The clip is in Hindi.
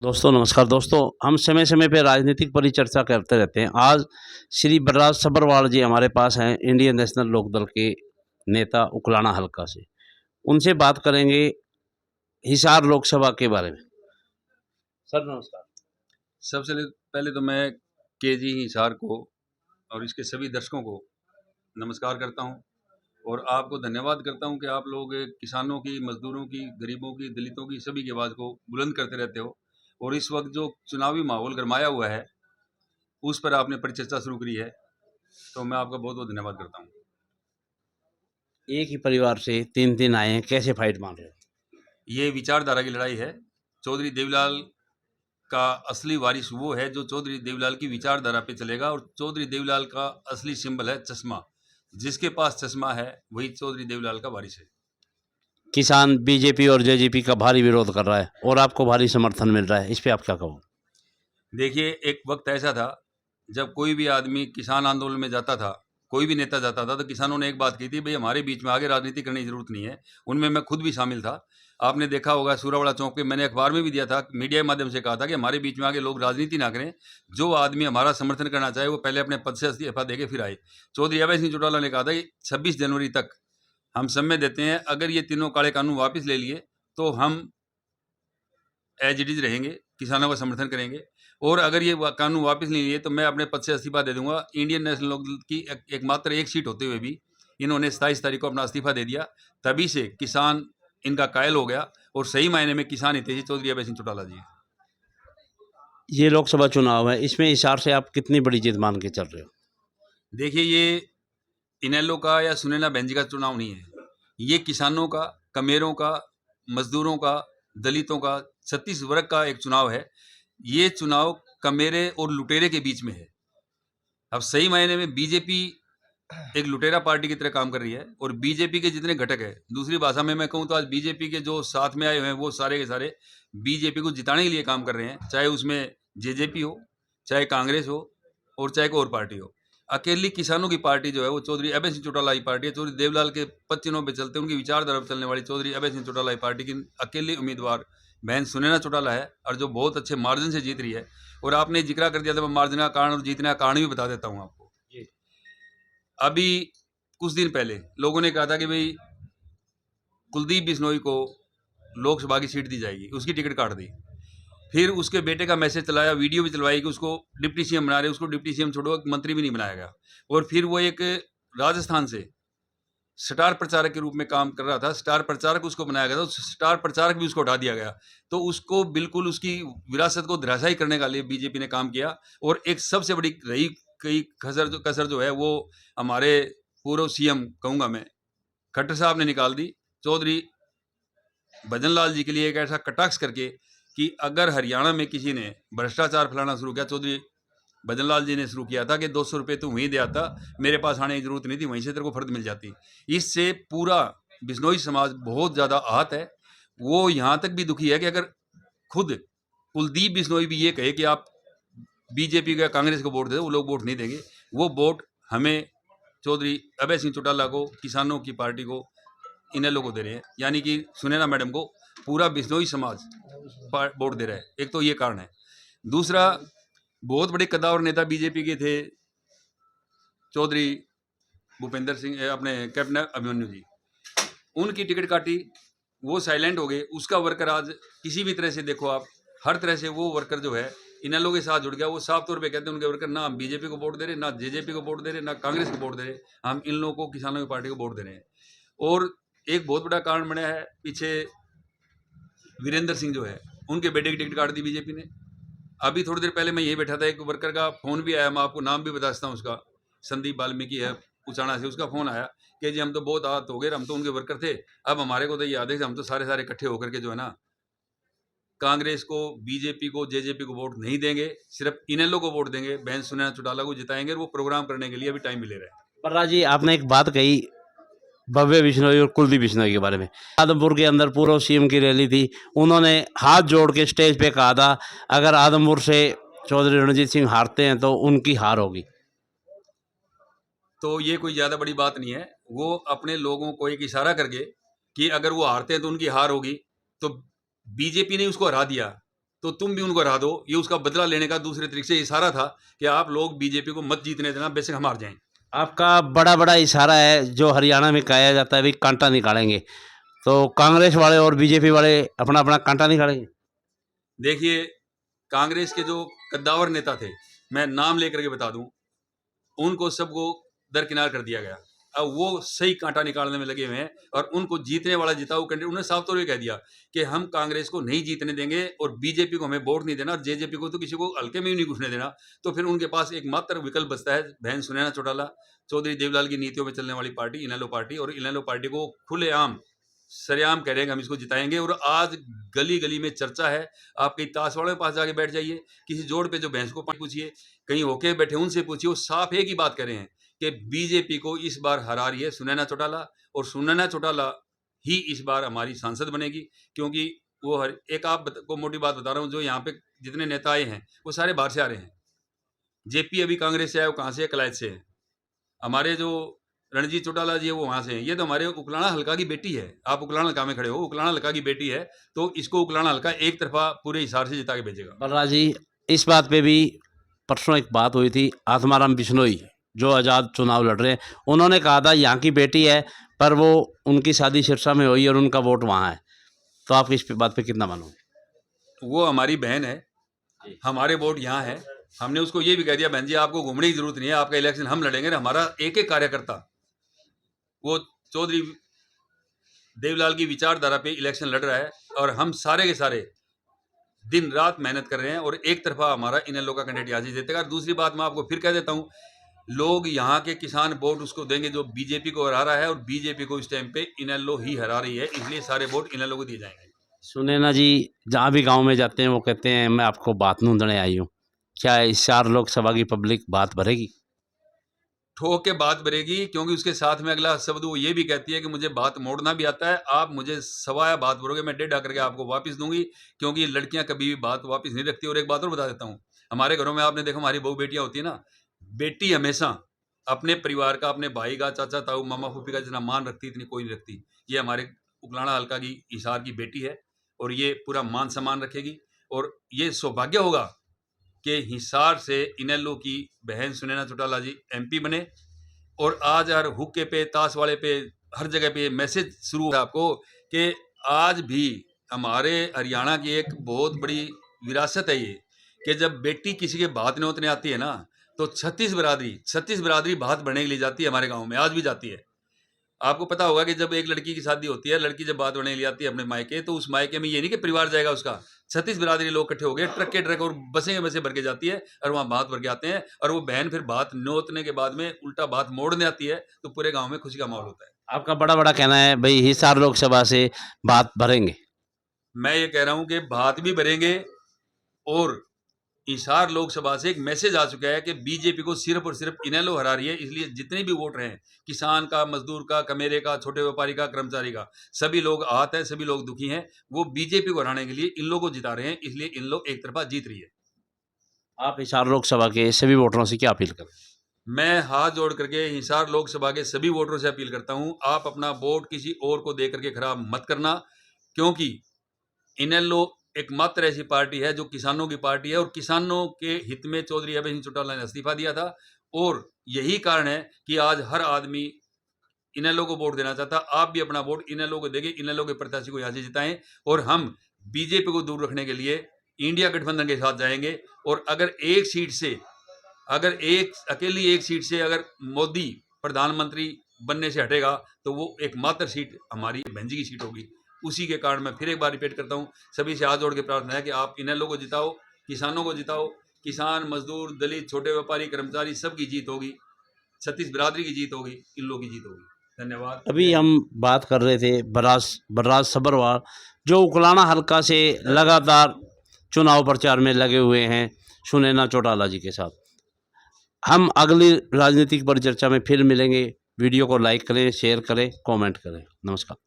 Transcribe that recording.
दोस्तों नमस्कार। दोस्तों हम समय समय पे राजनीतिक परिचर्चा करते रहते हैं। आज श्री बलराज सब्रवाल जी हमारे पास हैं, इंडियन नेशनल लोकदल के नेता उकलाना हल्का से। उनसे बात करेंगे हिसार लोकसभा के बारे में। सर नमस्कार। सबसे पहले तो मैं केजी हिसार को और इसके सभी दर्शकों को नमस्कार करता हूं और आपको धन्यवाद करता हूं कि आप लोग किसानों की, मजदूरों की, गरीबों की, दलितों की, सभी की आवाज़ को बुलंद करते रहते हो। और इस वक्त जो चुनावी माहौल गरमाया हुआ है उस पर आपने परिचर्चा शुरू करी है, तो मैं आपका बहुत बहुत धन्यवाद करता हूँ। एक ही परिवार से तीन तीन आए हैं, कैसे फाइट मान रहे हो? ये विचारधारा की लड़ाई है। चौधरी देवीलाल का असली वारिस वो है जो चौधरी देवीलाल की विचारधारा पे चलेगा, और चौधरी देवीलाल का असली सिंबल है चश्मा। जिसके पास चश्मा है वही चौधरी देवीलाल का वारिस है। किसान बीजेपी और जेजेपी का भारी विरोध कर रहा है और आपको भारी समर्थन मिल रहा है, इस पे आप क्या कहो? देखिए, एक वक्त ऐसा था जब कोई भी आदमी किसान आंदोलन में जाता था, कोई भी नेता जाता था, तो किसानों ने एक बात की थी, भाई हमारे बीच में आगे राजनीति करने की जरूरत नहीं है। उनमें मैं खुद भी शामिल था। आपने देखा होगा सूरावाड़ा चौक पे मैंने अखबार में भी दिया था, मीडिया के माध्यम से कहा था कि हमारे बीच में आगे लोग राजनीति ना करें, जो आदमी हमारा समर्थन करना चाहे वो पहले अपने पद से इस्तीफा देके फिर आए। चौधरी अभय सिंह चौटाला ने कहा था कि 26 जनवरी तक हम समय देते हैं, अगर ये तीनों काले कानून वापस ले लिए तो हम एज इट इज रहेंगे, किसानों का समर्थन करेंगे, और अगर ये कानून वापस नहीं लिए तो मैं अपने पद से इस्तीफा दे दूंगा। इंडियन नेशनल लोकदल की एकमात्र एक सीट होते हुए भी इन्होंने 27 तारीख को अपना इस्तीफा दे दिया। तभी से किसान इनका कायल हो गया, और सही मायने में किसान हितैषी चौधरी अभय सिंह चौटाला जी। ये लोकसभा चुनाव है, इसमें हिसार से आप कितनी बड़ी जीत मान के चल रहे हो? देखिए, ये इनेलो का या सुनैना बहन जी का चुनाव नहीं है, ये किसानों का, कमेरों का, मजदूरों का, दलितों का, 36 वर्ग का एक चुनाव है। ये चुनाव कमेरे और लुटेरे के बीच में है। अब सही मायने में बीजेपी एक लुटेरा पार्टी की तरह काम कर रही है, और बीजेपी के जितने घटक है, दूसरी भाषा में मैं कहूँ तो आज बीजेपी के जो साथ में आए हुए हैं वो सारे के सारे बीजेपी को जिताने के लिए काम कर रहे हैं, चाहे उसमें जेजेपी हो, चाहे कांग्रेस हो, और चाहे कोई और पार्टी हो। अकेली किसानों की पार्टी जो है वो चौधरी अभय सिंह चौटाला की पार्टी है। चौधरी देवलाल के पद चिन्हों पर चलते, उनकी विचारधारा पर चलने वाली चौधरी अभय सिंह चौटाला की पार्टी की अकेली उम्मीदवार बहन सुनैना चौटाला है, और जो बहुत अच्छे मार्जिन से जीत रही है। और आपने जिक्र कर दिया था, मैं मार्जिन का कारण और जीतने का कारण भी बता देता हूँ आपको। अभी कुछ दिन पहले लोगों ने कहा था कि भाई कुलदीप बिश्नोई को लोकसभा की सीट दी जाएगी, उसकी टिकट काट दी। फिर उसके बेटे का मैसेज चलाया, वीडियो भी चलवाई कि उसको डिप्टी सीएम बना रहे, उसको डिप्टी सीएम छोड़ो, मंत्री भी नहीं बनाया गया। और फिर वो एक राजस्थान से स्टार प्रचारक के रूप में काम कर रहा था, स्टार प्रचारक उसको बनाया गया था, स्टार प्रचारक भी उसको हटा दिया गया। तो उसको बिल्कुल उसकी विरासत को धराशायी करने का लिए बीजेपी ने काम किया। और एक सबसे बड़ी रही कई कसर जो है वो हमारे पूर्व सीएम कहूँगा मैं, खट्टर साहब ने निकाल दी। चौधरी भजनलाल जी के लिए एक ऐसा कटाक्ष करके कि अगर हरियाणा में किसी ने भ्रष्टाचार फैलाना शुरू किया, चौधरी भजनलाल जी ने शुरू किया था कि 200 रुपये तू वहीं दे आता, मेरे पास आने की जरूरत नहीं थी, वहीं से तेरे को फर्द मिल जाती। इससे पूरा बिश्नोई समाज बहुत ज़्यादा आहत है। वो यहाँ तक भी दुखी है कि अगर खुद कुलदीप बिश्नोई भी ये कहे कि आप बीजेपी का, कांग्रेस को वोट दे, वो लोग वोट नहीं देंगे। वो वोट हमें, चौधरी अभय सिंह चौटाला को, किसानों की पार्टी को, इनेलो को दे रहे हैं, यानी कि सुनैना मैडम को पूरा बिश्नोई समाज वोट दे रहा है। एक तो ये कारण है। दूसरा, बहुत बड़े कद्दावर नेता बीजेपी के थे चौधरी भूपेंद्र सिंह, अपने कैप्टन अभिमन्यु जी, उनकी टिकट काटी, वो साइलेंट हो गए। उसका वर्कर आज किसी भी तरह से देखो आप, हर तरह से वो वर्कर जो है इनेलो के साथ जुड़ गया। वो साफ तौर पे कहते हैं उनके वर्कर, ना हम बीजेपी को वोट दे रहे, ना जेजेपी को वोट दे रहे, ना कांग्रेस को वोट दे रहे, हम इन लोगों को, किसानों की पार्टी को वोट दे रहे हैं। और एक बहुत बड़ा कारण बना है पीछे, वीरेंद्र सिंह जो है, उनके बेटे की टिकट काट दी बीजेपी ने। अभी थोड़ी देर पहले मैं यही बैठा था, एक वर्कर का फोन भी आया, मैं आपको नाम भी बता सकता हूँ उसका, संदीप वाल्मीकि है उचाना से, उसका फोन आया कि जी हम तो बहुत आहत हो गए, हम तो उनके वर्कर थे, अब हमारे को तो ये आदेश, हम तो सारे सारे इकट्ठे होकर के जो है ना, कांग्रेस को, बीजेपी को, जेजेपी को वोट नहीं देंगे, सिर्फ इनेलो को वोट देंगे, बहन सुनैना चौटाला को जिताएंगे। और वो प्रोग्राम करने के लिए अभी टाइम मिले रहे। बलराज जी, आपने एक बात कही भव्य बिश्नोई और कुलदीप बिश्नोई के बारे में। आदमपुर के अंदर पूर्व सीएम की रैली थी, उन्होंने हाथ जोड़ के स्टेज पे कहा था अगर आदमपुर से चौधरी रणजीत सिंह हारते हैं तो उनकी हार होगी। तो ये कोई ज़्यादा बड़ी बात नहीं है। वो अपने लोगों को एक इशारा करके कि अगर वो हारते हैं तो उनकी हार होगी, तो बीजेपी ने उसको हरा दिया, तो तुम भी उनको हरा दो। ये उसका बदला लेने का दूसरे तरीके से इशारा था कि आप लोग बीजेपी को मत जीतने देना, बेशक हम हार जाएं। आपका बड़ा बड़ा इशारा है जो हरियाणा में कहा जाता है भाई कांटा निकालेंगे, तो कांग्रेस वाले और बीजेपी वाले अपना अपना कांटा निकालेंगे। देखिए, कांग्रेस के जो कद्दावर नेता थे, मैं नाम लेकर के बता दूं, उनको सबको दरकिनार कर दिया गया। अब वो सही कांटा निकालने में लगे हुए हैं और उनको जीतने वाला जिताऊ कैंडिडेट उन्होंने साफ तौर पे कह दिया कि हम कांग्रेस को नहीं जीतने देंगे और बीजेपी को हमें वोट नहीं देना और जेजेपी को तो किसी को हल्के में भी नहीं घुसने देना। तो फिर उनके पास एक मात्र विकल्प बचता है बहन सुनैना चौटाला, चौधरी देवलाल की नीतियों में चलने वाली पार्टी इनेलो पार्टी, और इनेलो पार्टी को खुलेआम सरेआम कह रहे हैं कि हम इसको जिताएंगे। और आज गली गली में चर्चा है, आप कहीं ताश वालों के पास जाके बैठ जाइए, किसी जोड़ पे जो भैंस को पानी पूछिए, कहीं होके बैठे उनसे पूछिए, वो साफ एक ही बात कर रहे हैं कि बीजेपी को इस बार हरा रही है सुनैना चौटाला, और सुनैना चौटाला ही इस बार हमारी सांसद बनेगी। क्योंकि वो हर एक को मोटी बात बता रहा हूँ, जो यहाँ पे जितने नेता आए हैं वो सारे बाहर से आ रहे हैं। जेपी अभी कांग्रेस से आया, वो कहाँ से है? कलायत से है। हमारे जो रणजीत चौटाला जी है वो वहां से हैं। ये तो हमारे उकलाना हल्का की बेटी है। आप उकलाना हल्का में खड़े हो, उकलाना हल्का की बेटी है, तो इसको उकलाना हल्का एक तरफा पूरे हिसार से जिता के भेजेगा। बलराज जी, इस बात पे भी परसों एक बात हुई थी, आत्माराम बिश्नोई जो आज़ाद चुनाव लड़ रहे हैं, उन्होंने कहा था यहाँ की बेटी है पर वो उनकी शादी सिरसा में हुई और उनका वोट वहाँ है, तो आप इस बात पे कितना मानोगे? वो हमारी बहन है, हमारे वोट यहाँ है। हमने उसको ये भी कह दिया, बहन जी आपको घूमने की जरूरत नहीं है, आपका इलेक्शन हम लड़ेंगे। हमारा एक एक कार्यकर्ता वो चौधरी देवलाल की विचारधारा पे इलेक्शन लड़ रहा है और हम सारे के सारे दिन रात मेहनत कर रहे हैं और एक तरफा हमारा इनेलो का कैंडिडेट यहाँ से जीतेगा। दूसरी बात मैं आपको फिर कह देता हूँ, लोग यहाँ के किसान वोट उसको देंगे जो बीजेपी को हरा रहा है, और बीजेपी को इस टाइम पे इनेलो ही हरा रही है, इसलिए सारे वोट इनेलो को दिए जाएंगे। सुनैना जी जहाँ भी गांव में जाते हैं वो कहते हैं मैं आपको बात नूंदने आई हूँ, क्या इस 4 लोकसभा की पब्लिक बात भरेगी? ठोक के बात भरेगी, क्योंकि उसके साथ में अगला शब्द वो ये भी कहती है कि मुझे बात मोड़ना भी आता है। आप मुझे सवाया बात भरोगे, मैं 1.5 करके आपको वापस दूंगी, क्योंकि लड़कियां कभी भी बात वापस नहीं रखती। और एक बात और बता देता हूँ, हमारे घरों में आपने देखा हमारी बहू बेटियां होती है ना, बेटी हमेशा अपने परिवार का, अपने भाई का, चाचा ताऊ मामा फूफी का जितना मान रखती इतनी कोई नहीं रखती। ये हमारे उकलाना हल्का की हिसार की बेटी है और ये पूरा मान सम्मान रखेगी। और ये सौभाग्य होगा कि हिसार से इनेलो की बहन सुनैना चौटाला जी एमपी बने। और आज हर हुक्के पे, ताश वाले पे, हर जगह पे मैसेज शुरू है आपको कि आज भी हमारे हरियाणा की एक बहुत बड़ी विरासत है ये, कि जब बेटी किसी के भात नोतने आती है ना, तो 36 बिरादरी भात भरने के लिए जाती है। हमारे गांव में आज भी जाती है। आपको पता होगा कि जब एक लड़की की शादी होती है, लड़की जब बात बनने के लिए आती है अपने मायके, तो उस मायके में ये नहीं कि परिवार जाएगा उसका, 36 बिरादरी लोग इकट्ठे हो गए, ट्रक के ट्रक और बसें के बसें भर के जाती है और वहाँ बात भर के आते हैं। और वो बहन फिर बात नोतने के बाद में उल्टा बात मोड़ने आती है, तो पूरे गाँव में खुशी का माहौल होता है। आपका बड़ा बड़ा कहना है भाई हिसार लोकसभा से बात भरेंगे। मैं ये कह रहा हूँ कि बात भी भरेंगे, और हिसार लोकसभा से एक मैसेज आ चुका है कि बीजेपी को सिर्फ और सिर्फ इनेलो हरा रही है। इसलिए जितने भी वोट रहे हैं, किसान का, मजदूर का, कमेरे का, छोटे व्यापारी का, कर्मचारी का, सभी लोग आहत हैं, सभी लोग दुखी हैं। वो बीजेपी को हराने के लिए इन लोगों को जिता रहे हैं, इसलिए इन लोग एक तरफा जीत रही है। आप हिसार लोकसभा के सभी वोटरों से क्या अपील करें? मैं हाथ जोड़ करके हिसार लोकसभा के सभी वोटरों से अपील करता हूं, आप अपना वोट किसी और को दे करके खराब मत करना, क्योंकि इनेलो एकमात्र ऐसी पार्टी है जो किसानों की पार्टी है, और किसानों के हित में चौधरी अभय सिंह चौटाला ने इस्तीफा दिया था। और यही कारण है कि आज हर आदमी इनेलो को वोट देना चाहता। आप भी अपना वोट इनेलो को देंगे, इनेलो के प्रत्याशी को यहाँ से जिताएं, और हम बीजेपी को दूर रखने के लिए इंडिया गठबंधन के साथ जाएंगे। और अगर एक सीट से, अगर अकेली एक सीट से अगर मोदी प्रधानमंत्री बनने से हटेगा, तो वो एकमात्र सीट हमारी बहन जी की सीट होगी। उसी के कारण मैं फिर एक बार रिपीट करता हूँ, सभी से हाथ जोड़ के प्रार्थना है कि आप इनेलो को जिताओ, किसानों को जिताओ। किसान, मजदूर, दलित, छोटे व्यापारी, कर्मचारी सबकी जीत होगी, 36 बिरादरी की जीत होगी, इन लोगों की जीत होगी। धन्यवाद। अभी हम बात कर रहे थे बलराज सब्रवाल जो उकलाना हल्का से लगातार चुनाव प्रचार में लगे हुए हैं सुनैना चौटाला जी के साथ। हम अगली राजनीतिक परिचर्चा में फिर मिलेंगे। वीडियो को लाइक करें, शेयर करें, कमेंट करें। नमस्कार।